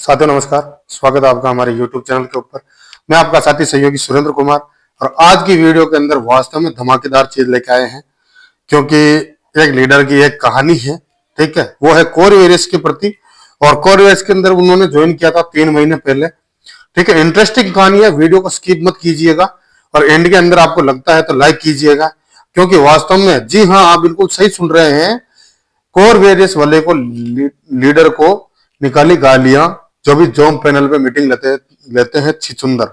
साथियों नमस्कार। स्वागत है आपका हमारे YouTube चैनल के ऊपर। मैं आपका साथी सहयोगी सुरेंद्र कुमार और आज की वीडियो के अंदर वास्तव में धमाकेदार चीज लेके आए हैं, क्योंकि एक लीडर की एक कहानी है। ठीक है, वो है कोर वेरियस के प्रति। और कोर वेरियस के अंदर उन्होंने ज्वाइन किया था 3 महीने पहले। ठीक है, इंटरेस्टिंग कहानी है, वीडियो को स्किप मत कीजिएगा और एंड के अंदर आपको लगता है तो लाइक कीजिएगा, क्योंकि वास्तव में जी हाँ, आप बिल्कुल सही सुन रहे हैं। कोर वेरियस वाले को लीडर को निकाली गालियां, जो भी जॉब पैनल पे मीटिंग लेते हैं छिचुंदर,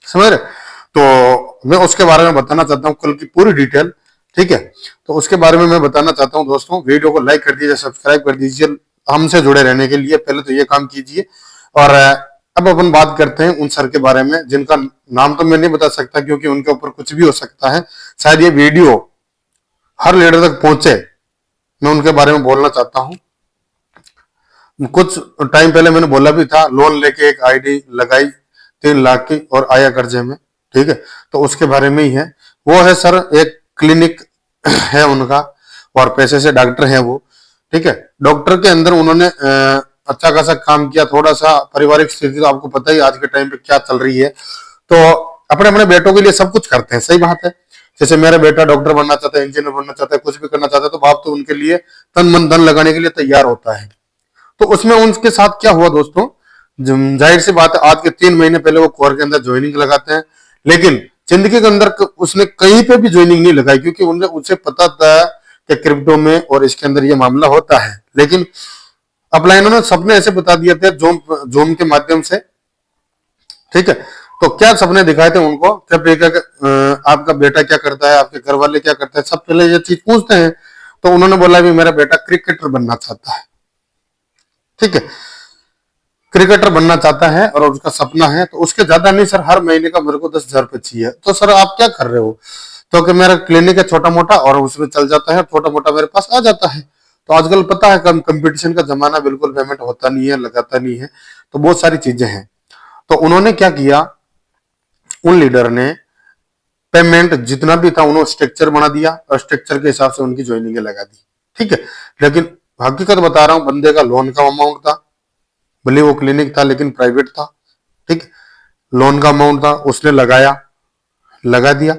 समझ रहे। तो मैं उसके बारे में बताना चाहता हूँ, कल की पूरी डिटेल। ठीक है, तो उसके बारे में मैं बताना चाहता हूँ दोस्तों। वीडियो को लाइक कर दीजिए, सब्सक्राइब कर दीजिए हमसे जुड़े रहने के लिए। पहले तो ये काम कीजिए। और अब अपन बात करते हैं उन सर के बारे में, जिनका नाम तो मैं नहीं बता सकता, क्योंकि उनके ऊपर कुछ भी हो सकता है। शायद ये वीडियो हर लीडर तक पहुंचे, मैं उनके बारे में बोलना चाहता हूं। कुछ टाइम पहले मैंने बोला भी था, लोन लेके एक आईडी लगाई 3 लाख की और आया कर्जे में। ठीक है, तो उसके बारे में ही है। वो है सर, एक क्लिनिक है उनका और पैसे से डॉक्टर है वो। ठीक है, डॉक्टर के अंदर उन्होंने अच्छा खासा काम किया। थोड़ा सा पारिवारिक स्थिति तो आपको पता ही आज के टाइम पे क्या चल रही है, तो अपने अपने बेटों के लिए सब कुछ करते हैं, सही बात है। जैसे मेरा बेटा डॉक्टर बनना चाहता है, इंजीनियर बनना चाहता है, कुछ भी करना चाहता है, तो बाप तो उनके लिए तन मन धन लगाने के लिए तैयार होता है। तो उसमें उनके साथ क्या हुआ दोस्तों, जाहिर सी बात है, आज के 3 महीने पहले वो कोर के अंदर ज्वाइनिंग लगाते हैं, लेकिन जिंदगी के अंदर उसने कहीं पे भी ज्वाइनिंग नहीं लगाई, क्योंकि उसे पता था कि क्रिप्टो में और इसके अंदर ये मामला होता है। लेकिन अपलाइनों ने सपने ऐसे बता दिए थे जोम जोम के माध्यम से। ठीक है, तो क्या सपने दिखाए थे उनको, आपका बेटा क्या करता है, आपके घर वाले क्या करते हैं, सब पहले ये चीज पूछते हैं। तो उन्होंने बोला भी मेरा बेटा क्रिकेटर बनना चाहता है। ठीक है, क्रिकेटर बनना चाहता है और उसका सपना है, तो उसके ज्यादा नहीं सर, हर महीने का मेरे को 10,000 रुपये चाहिए। तो सर आप क्या कर रहे हो, तो कि मेरा क्लिनिक है छोटा मोटा और उसमें चल जाता है, छोटा मोटा मेरे पास आ जाता है। तो आजकल पता है कंपटीशन का जमाना, बिल्कुल पेमेंट होता नहीं है, लगाता नहीं है, तो बहुत सारी चीजें हैं। तो उन्होंने क्या किया, उन लीडर ने पेमेंट जितना भी था उन्होंने स्ट्रक्चर बना दिया और स्ट्रक्चर के हिसाब से उनकी ज्वाइनिंग लगा दी। ठीक है, लेकिन हकीकत बता रहा हूं, बंदे का लोन का अमाउंट था, भले वो क्लिनिक था लेकिन प्राइवेट था। ठीक, लोन का अमाउंट था, उसने लगा दिया।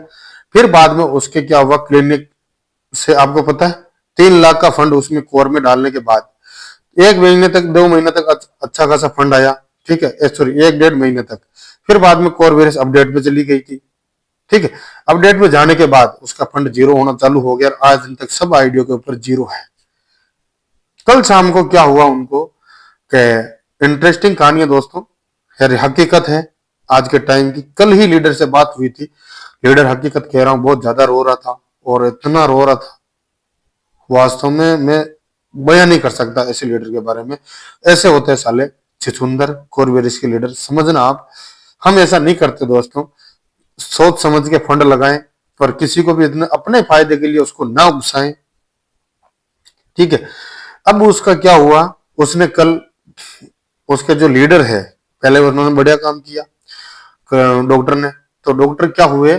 फिर बाद में उसके क्या हुआ, क्लिनिक से आपको पता है 3 लाख का फंड उसमें कोर में डालने के बाद 1 महीने तक 2 महीने तक अच्छा खासा फंड आया। ठीक है, सॉरी 1 डेढ़ महीने तक। फिर बाद में कोर वेरियस अपडेट पे चली गई थी। ठीक है, अपडेट में जाने के बाद उसका फंड जीरो होना चालू हो गया, आज दिन तक सब आईडियो के ऊपर जीरो है। कल शाम को क्या हुआ उनको, इंटरेस्टिंग कहानी है दोस्तों, यार हकीकत है आज के टाइम की। कल ही लीडर से बात हुई थी, लीडर हकीकत कह रहा हूं बहुत ज्यादा रो रहा था, और इतना रो रहा था वास्तव में मैं बयान नहीं कर सकता ऐसे लीडर के बारे में। ऐसे होते हैं साले छिछुंदर कोरबेरिस के लीडर, समझना आप। हम ऐसा नहीं करते दोस्तों, सोच समझ के फंड लगाएं, पर किसी को भी इतने अपने फायदे के लिए उसको ना उकसाएं। ठीक है, अब उसका क्या हुआ, उसने कल उसके जो लीडर है, पहले उन्होंने बढ़िया काम किया डॉक्टर ने, तो डॉक्टर क्या हुए,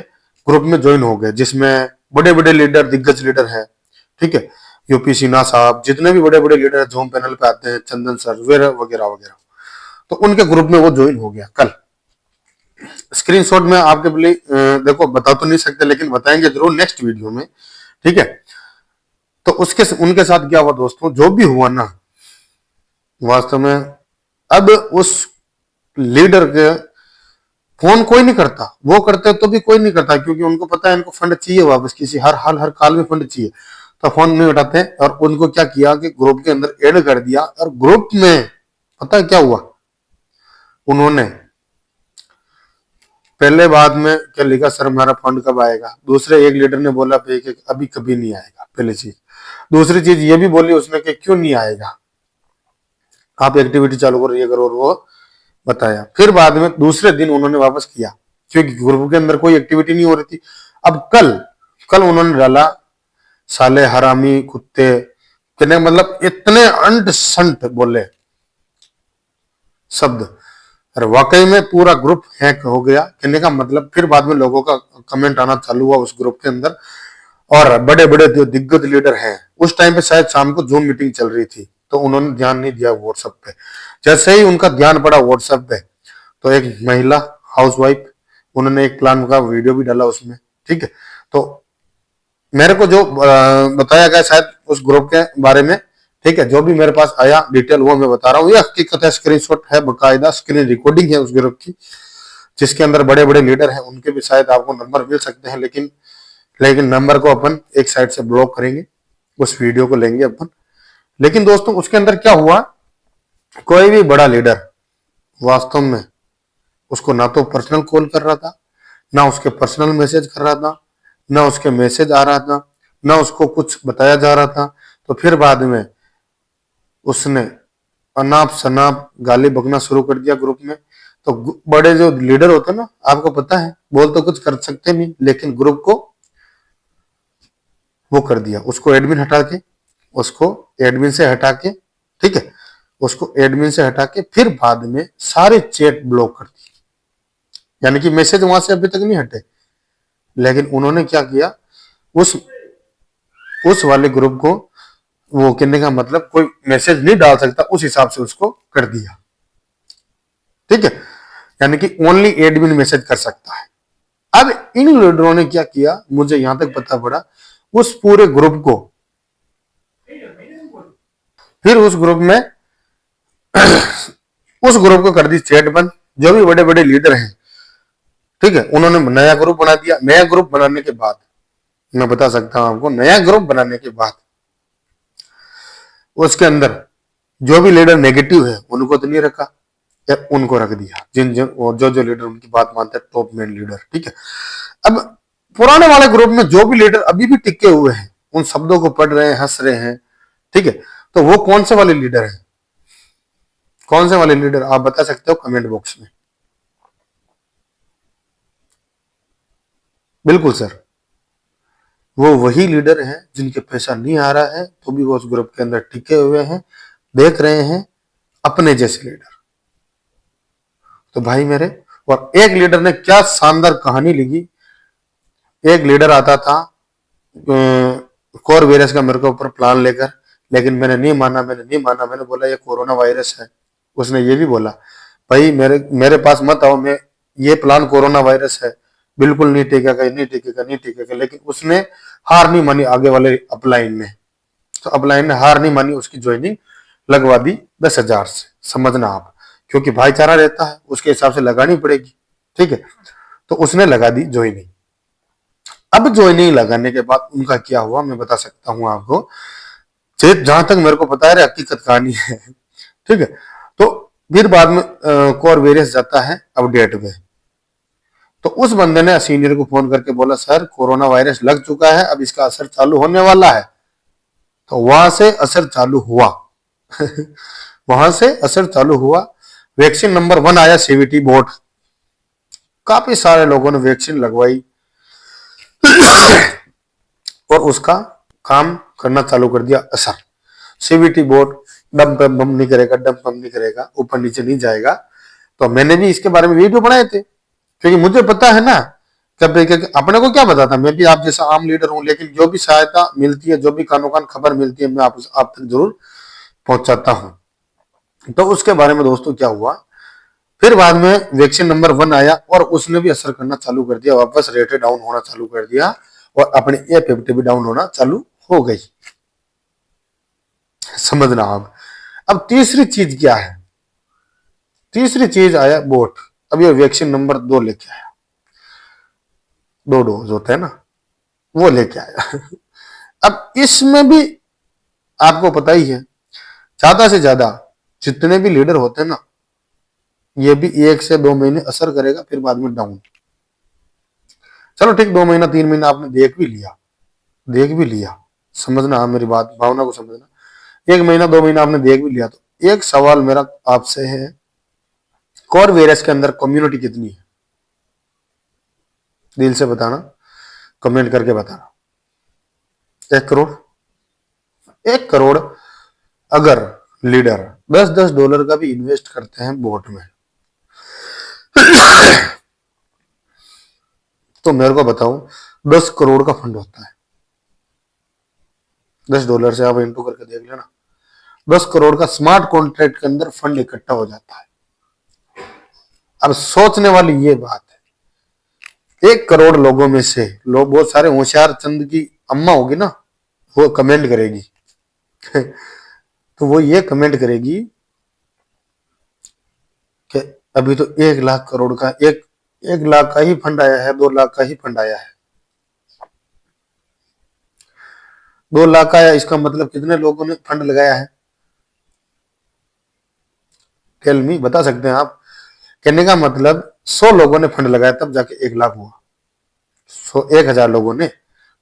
ग्रुप में ज्वाइन हो गए, जिसमें बड़े बड़े लीडर, दिग्गज लीडर है। ठीक है, यूपी सिन्हा साहब, जितने भी बड़े बड़े लीडर जोम पैनल पे आते हैं, चंदन सर वगैरह वगैरह वगैरह, तो उनके ग्रुप में वो ज्वाइन हो गया कल। स्क्रीनशॉट में आपके लिए देखो, बता तो नहीं सकते लेकिन बताएंगे जरूर नेक्स्ट वीडियो में। ठीक है, तो उसके उनके साथ क्या हुआ दोस्तों, जो भी हुआ ना, वास्तव में अब उस लीडर के फोन कोई नहीं करता, वो करते तो भी कोई नहीं करता, क्योंकि उनको पता है इनको फंड चाहिए वापस, किसी हर हाल हर काल में फंड चाहिए, तो फोन नहीं उठाते। और उनको क्या किया कि ग्रुप के अंदर ऐड कर दिया, और ग्रुप में पता है क्या हुआ, उन्होंने पहले बाद में क्या लिखा, सर हमारा फंड कब आएगा। दूसरे एक लीडर ने बोला कि अभी कभी नहीं आएगा, पहली चीज। दूसरी चीज ये भी बोली उसने कि क्यों नहीं आएगा, आप एक्टिविटी चालू करो, ये करो, और वो बताया। फिर बाद में दूसरे दिन उन्होंने वापस किया, क्योंकि ग्रुप के अंदर कोई एक्टिविटी नहीं हो रही थी। अब कल कल उन्होंने डाला, साले हरामी कुत्ते, कहने मतलब इतने अंट संट बोले शब्द, और वाकई में पूरा ग्रुप हैक हो गया, कहने का मतलब। फिर बाद में लोगों का कमेंट आना चालू हुआ उस ग्रुप के अंदर, और बड़े बड़े जो दिग्गज लीडर हैं, उस टाइम पे शायद शाम को जूम मीटिंग चल रही थी, तो उन्होंने ध्यान नहीं दिया व्हाट्सएप पे। जैसे ही उनका ध्यान पड़ा व्हाट्सएप पे, तो एक महिला हाउसवाइफ, उन्होंने एक प्लान का वीडियो भी डाला उसमें, ठीक है। तो मेरे को जो बताया गया शायद उस ग्रुप के बारे में, ठीक है, जो भी मेरे पास आया डिटेल वो मैं बता रहा हूँ, ये हकीकत है, स्क्रीनशॉट है, बकायदा स्क्रीन रिकॉर्डिंग है उस ग्रुप की, जिसके अंदर बड़े बड़े लीडर हैं, उनके भी शायद आपको नंबर मिल सकते हैं, लेकिन नंबर को अपन एक साइड से ब्लॉक करेंगे, उस वीडियो को लेंगे अपन। लेकिन दोस्तों उसके अंदर क्या हुआ, कोई भी बड़ा लीडर वास्तव में उसको ना तो पर्सनल कॉल कर रहा था, ना उसके पर्सनल मैसेज कर रहा था, ना उसके मैसेज आ रहा था, ना उसको कुछ बताया जा रहा था। तो फिर बाद में उसने अनाप शनाप गाली बकना शुरू कर दिया ग्रुप में। तो बड़े जो लीडर होते हैं ना, आपको पता है, बोल तो कुछ कर सकते नहीं, लेकिन ग्रुप को वो कर दिया, उसको एडमिन हटा के, उसको एडमिन से हटा के, ठीक है, उसको एडमिन से हटा के फिर बाद में सारे चैट ब्लॉक कर दिए। यानी कि मैसेज वहां से अभी तक नहीं हटे, लेकिन उन्होंने क्या किया, उस उस वाले ग्रुप को, वो कहने का मतलब कोई मैसेज नहीं डाल सकता, उस हिसाब से उसको कर दिया, ठीक है। यानी कि ओनली एडमिन मैसेज कर सकता है। अब इन लीडरों ने क्या किया, मुझे यहां तक पता पड़ा, उस पूरे ग्रुप को, फिर उस ग्रुप में उस ग्रुप को कर दी चैट बंद। जो भी बड़े बड़े लीडर हैं, ठीक है, उन्होंने नया ग्रुप बना दिया। नया ग्रुप बनाने के बाद, मैं बता सकता हूं आपको, नया ग्रुप बनाने के बाद उसके अंदर जो भी लीडर नेगेटिव है उनको तो नहीं रखा, या उनको रख दिया जिन जिन जो जो लीडर उनकी बात मानते हैं, टॉप मेन लीडर, ठीक है। अब पुराने वाले ग्रुप में जो भी लीडर अभी भी टिके हुए हैं, उन शब्दों को पढ़ रहे हैं, हंस रहे हैं, ठीक है, तो वो कौन से वाले लीडर हैं, कौन से वाले लीडर आप बता सकते हो कमेंट बॉक्स में। बिल्कुल सर, वो वही लीडर हैं जिनके पैसा नहीं आ रहा है तो भी वो उस ग्रुप के अंदर टिके हुए हैं, देख रहे हैं अपने जैसे लीडर। तो भाई मेरे, और एक लीडर ने क्या शानदार कहानी लिखी। एक लीडर आता था कोर वायरस का मेरे को ऊपर प्लान लेकर, लेकिन मैंने बोला ये कोरोना वायरस है। उसने ये भी बोला, भाई मेरे मेरे पास मत आओ, मैं ये प्लान कोरोना वायरस है, बिल्कुल नहीं टिकेगा, नहीं टिकेगा, नहीं टिकेगा। लेकिन उसने हार नहीं मानी आगे वाले अपलाइन ने, तो अपलाइन ने हार नहीं मानी, उसकी ज्वाइनिंग लगवा दी 10,000 से, समझना आप, क्योंकि भाईचारा रहता है उसके हिसाब से लगानी पड़ेगी, ठीक है। तो उसने लगा दी ज्वाइनिंग। अब ज्वाइनिंग लगाने के बाद उनका क्या हुआ मैं बता सकता हूं आपको, जहां तक मेरे को पता है, हकीकत कहानी है, ठीक है। तो फिर बाद में कोर वेरियस जाता है अपडेट पे, तो उस बंदे ने सीनियर को फोन करके बोला, सर कोरोना वायरस लग चुका है, अब इसका असर चालू होने वाला है। तो वहां से असर चालू हुआ वहां से असर चालू हुआ। वैक्सीन नंबर 1 आया, सीवीटी बोर्ड, काफी सारे लोगों ने वैक्सीन लगवाई और उसका काम करना चालू कर दिया असर। सीवीटी बोर्ड डम बम बम नहीं करेगा, डम बम नहीं करेगा, ऊपर नीचे नहीं जाएगा। तो मैंने भी इसके बारे में वीडियो बनाए थे, क्योंकि मुझे पता है ना, कब अपने को क्या पता था, मैं भी आप जैसा आम लीडर हूं, लेकिन जो भी सहायता मिलती है, जो भी कानो कान खबर मिलती है, मैं आप तक जरूर पहुंचाता हूं। तो उसके बारे में दोस्तों क्या हुआ, फिर बाद में वैक्सीन नंबर 1 आया और उसने भी असर करना चालू कर दिया, वापस रेट डाउन होना चालू कर दिया और अपनी एफएफटी भी डाउन होना चालू हो गई, समझना आप। अब तीसरी चीज क्या है, तीसरी चीज आया बोट। अब ये वैक्सीन नंबर 2 लेके आया, 2 डोज होते हैं ना, वो लेके आया अब इसमें भी आपको पता ही है, ज्यादा से ज्यादा जितने भी लीडर होते हैं ना, ये भी 1 से 2 महीने असर करेगा, फिर बाद में डाउन। चलो ठीक, 2 महीना 3 महीना आपने देख भी लिया, समझना आप मेरी बात, भावना को समझना। 1 महीना 2 महीना आपने देख भी लिया, तो एक सवाल मेरा आपसे है, कोर वायरस के अंदर कम्युनिटी कितनी है, दिल से बताना, कमेंट करके बताना। 1 करोड़। 1 करोड़ अगर लीडर $10-10 का भी इन्वेस्ट करते हैं बोट में तो मेरे को बताओ 10 करोड़ का फंड होता है, $10 से आप इंटू करके देख लेना, 10 करोड़ का स्मार्ट कॉन्ट्रैक्ट के अंदर फंड इकट्ठा हो जाता है। अब सोचने वाली ये बात है, 1 करोड़ लोगों में से लोग बहुत सारे होशियार चंद की अम्मा होगी ना, वो कमेंट करेगी तो वो ये कमेंट करेगी कि अभी तो 1 लाख करोड़ का 1 लाख का ही फंड आया है, 2 लाख का ही फंड आया है। 2 लाख का आया, इसका मतलब कितने लोगों ने फंड लगाया है? टेल मी, बता सकते हैं आप? कहने का मतलब 100 लोगों ने फंड लगाया तब जाके 1 लाख हुआ। 1,000 लोगों ने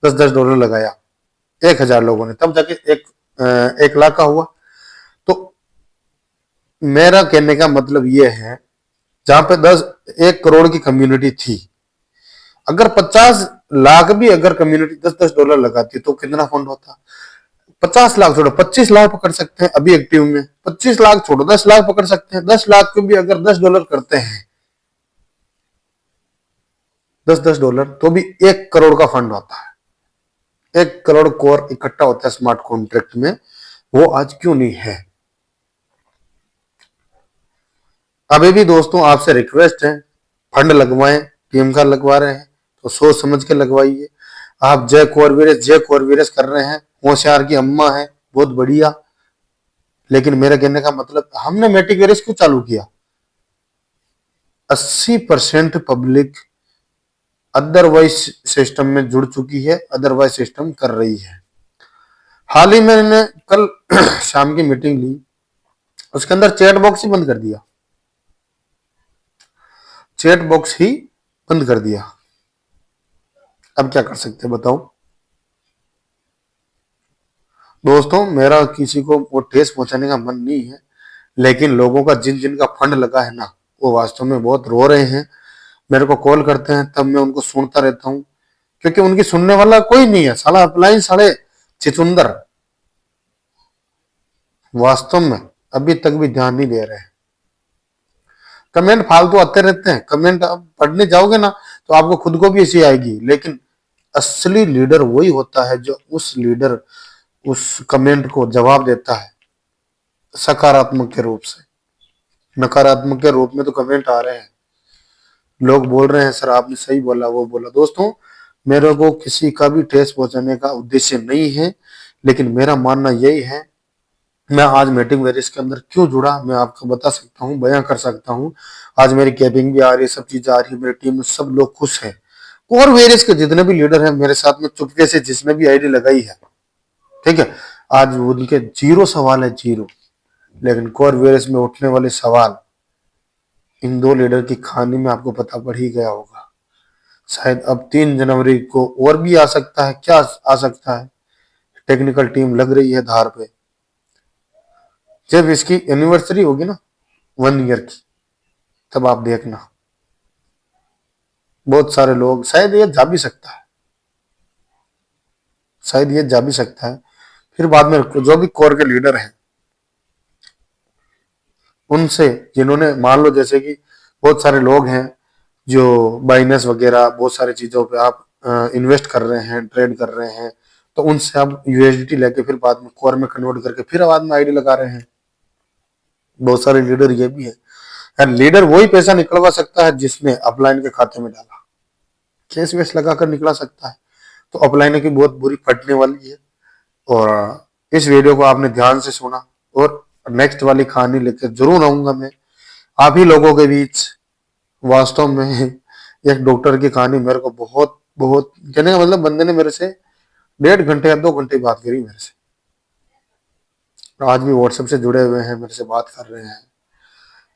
10-10 डॉलर लगाया, 1,000 लोगों ने तब जाके 1 लाख का हुआ। तो मेरा कहने का मतलब ये है, जहां पे 1 करोड़ की कम्युनिटी थी, अगर 50 लाख भी अगर कम्युनिटी 10-10 डॉलर लगाती तो कितना फंड होता? 50 लाख छोड़ो, 25 लाख पकड़ सकते हैं अभी एक्टिव में। 25 लाख छोड़ो, 10 लाख पकड़ सकते हैं। 10 लाख को भी अगर 10 डॉलर करते हैं, 10-10 डॉलर, तो भी 1 करोड़ का फंड होता है। 1 करोड़ कोर इकट्ठा होता है स्मार्ट कॉन्ट्रैक्ट में। वो आज क्यों नहीं है? अभी भी दोस्तों आपसे रिक्वेस्ट है, फंड लगवाएं। टीम का लगवा रहे हैं तो सोच समझ के लगवाइए। आप जय कॉर्वियस कर रहे हैं, होशियार की अम्मा है, बहुत बढ़िया। लेकिन मेरा कहने का मतलब, हमने मेटिवेरियस क्यों चालू किया? 80% पब्लिक अदरवाइज सिस्टम में जुड़ चुकी है, अदरवाइज सिस्टम कर रही है। हाल ही में मैंने कल शाम की मीटिंग ली, उसके अंदर चैट बॉक्स ही बंद कर दिया। चैट बॉक्स ही बंद कर दिया। अब क्या कर सकते हैं बताओ दोस्तों? मेरा किसी को वो ठेस पहुंचाने का मन नहीं है, लेकिन लोगों का जिन जिन का फंड लगा है ना, वो वास्तव में बहुत रो रहे हैं। मेरे को कॉल करते हैं तब मैं उनको सुनता रहता हूँ, क्योंकि उनकी सुनने वाला कोई नहीं है। साला अपलाइन साले चिचुंदर वास्तव में अभी तक भी ध्यान नहीं दे रहे हैं। कमेंट फालतू आते रहते हैं। कमेंट आप पढ़ने जाओगे ना तो आपको खुद को भी ऐसी आएगी, लेकिन असली लीडर वही होता है जो उस कमेंट को जवाब देता है सकारात्मक के रूप से। नकारात्मक के रूप में तो कमेंट आ रहे हैं, लोग बोल रहे हैं सर आपने सही बोला, वो बोला। दोस्तों, मेरे को किसी का भी ठेस पहुंचाने का उद्देश्य नहीं है, लेकिन मेरा मानना यही है, मैं आज मीटिंग वेरिस के अंदर क्यों जुड़ा मैं आपको बता सकता हूँ, बयां कर सकता हूँ। आज मेरी कैबिंग भी आ रही है, सब चीजें आ रही है, मेरी टीम में सब लोग खुश हैं। और वेरियस के जितने भी लीडर हैं मेरे साथ में, चुपके से जिसने भी आईडी लगाई है, ठीक है, आज उनके 0 सवाल है, 0। लेकिन कोर वेरियस में उठने वाले सवाल इन 2 लीडर की कहानी में आपको पता पड़ ही गया होगा। शायद अब 3 जनवरी को और भी आ सकता है। क्या आ सकता है? टेक्निकल टीम लग रही है धार पे। जब इसकी एनिवर्सरी होगी ना 1 ईयर की, तब आप देखना, बहुत सारे लोग, शायद ये जा भी सकता है, शायद ये जा भी सकता है। फिर बाद में जो भी कोर के लीडर हैं उनसे, जिन्होंने मान लो जैसे कि बहुत सारे लोग हैं जो बाइनेंस वगैरह बहुत सारी चीजों पे आप इन्वेस्ट कर रहे हैं, ट्रेड कर रहे हैं, तो उनसे आप यूएसडीटी लेके फिर बाद में कोर में कन्वर्ट करके फिर बाद में आईडी लगा रहे हैं। बहुत सारे लीडर ये भी है। यार लीडर वही पैसा निकलवा सकता है जिसने अपलाइन के खाते में डाला, कैश वैश लगाकर निकला सकता है। तो अपलाइन की बहुत बुरी फटने वाली है। और इस वीडियो को आपने ध्यान से सुना, और नेक्स्ट वाली कहानी लेकर जरूर आऊंगा मैं आप ही लोगों के बीच। वास्तव में एक डॉक्टर की कहानी मेरे को बहुत बहुत, कहने का मतलब, बंदे ने मेरे से 1.5 घंटे या 2 घंटे बात करी मेरे से। आज भी व्हाट्सएप से जुड़े हुए हैं, मेरे से बात कर रहे हैं।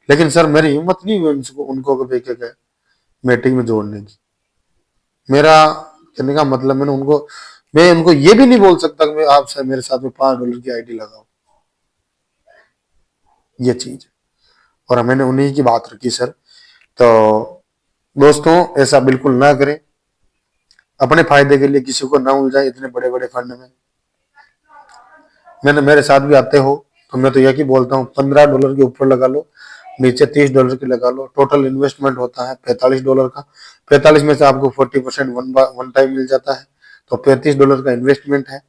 लेकिन सर मेरी हिम्मत नहीं हुई उनको कभी के मीटिंग में जोड़ने की। मेरा कहने का मतलब, मैं उनको ये भी नहीं बोल सकता कि मैं आप सर मेरे साथ में $5 की आईडी लगाओ, ये चीज। और मैंने उन्हीं की बात रखी सर। तो दोस्तों, ऐसा बिल्कुल ना करें, अपने फायदे के लिए किसी को ना उलझाए इतने बड़े बड़े फंड में। मेरे साथ भी आते हो तो मैं तो यही बोलता हूँ, $15 के ऊपर लगा लो, नीचे $30 की लगा लो। टोटल इन्वेस्टमेंट होता है $45 का। 45 में से आपको 40% वन टाइम मिल जाता है, तो $35 का इन्वेस्टमेंट है।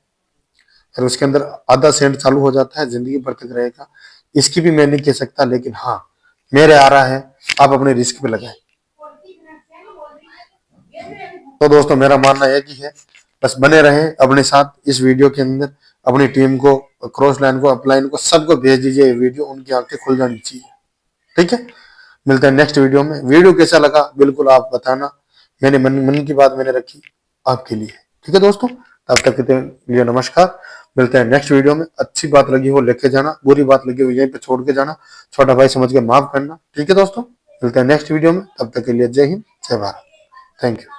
फिर उसके अंदर आधा सेंट चालू हो जाता है, जिंदगी भर तक रहेगा। इसकी भी मैं नहीं कह सकता, लेकिन हाँ मेरे आ रहा है, आप अपने रिस्क पे लगाए। तो दोस्तों मेरा मानना एक ही है, बस बने रहें अपने साथ इस वीडियो के अंदर, अपनी टीम को, क्रॉस लाइन को, अपलाइन को, सबको भेज दीजिए ये वीडियो, उनकी आंखें खुल जानी चाहिए। ठीक है, मिलते हैं नेक्स्ट वीडियो में। वीडियो कैसा लगा बिल्कुल आप बताना, मैंने मन की बात मैंने रखी आपके लिए। ठीक है दोस्तों, तब तक के लिए नमस्कार। मिलते हैं नेक्स्ट वीडियो में। अच्छी बात लगी हो लेके जाना, बुरी बात लगी हो यहीं पे छोड़ के जाना, छोटा भाई समझ के माफ करना। ठीक है दोस्तों, मिलते हैं नेक्स्ट वीडियो में, तब तक के लिए जय हिंद, जय भारत, थैंक यू।